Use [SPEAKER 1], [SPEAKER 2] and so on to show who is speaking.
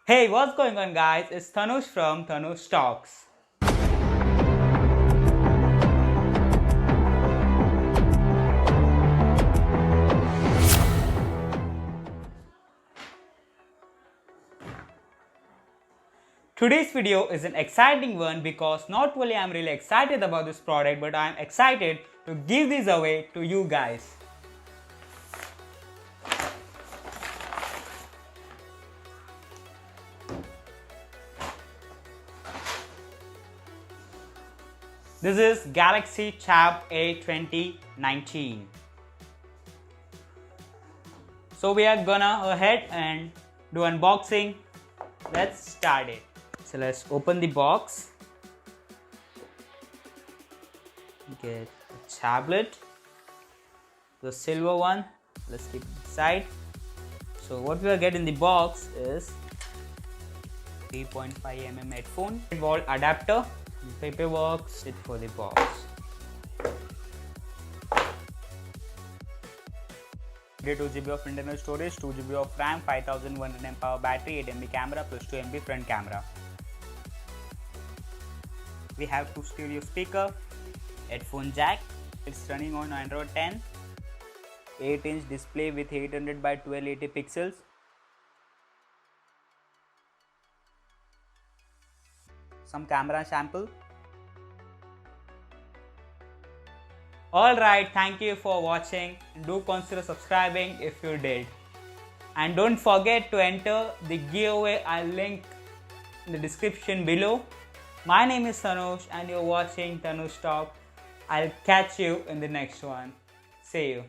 [SPEAKER 1] Hey, what's going on guys? It's Thanus from Thanus Talks. Today's video is an exciting one because not only I'm really excited about this product, but I'm excited to give this away to you guys. This is Galaxy Tab A 2019. So we are gonna go ahead and do unboxing. Let's start it. So let's open the box. Get a tablet, the silver one. Let's keep it aside. So what we are getting in the box is 3.5mm headphone, wall adapter, paperwork, sit for the box. 2GB of internal storage, 2GB of RAM, 5100 mAh battery, 8MP camera plus 2MP front camera. We have 2 stereo speaker, headphone jack. It's running on Android 10, 8-inch display with 800 by 1280 pixels. Some camera sample. Alright, thank you for watching. Do consider subscribing if you did. And don't forget to enter the giveaway. I'll link in the description below. My name is Thanush and you're watching Thanush Talk. I'll catch you in the next one. See you.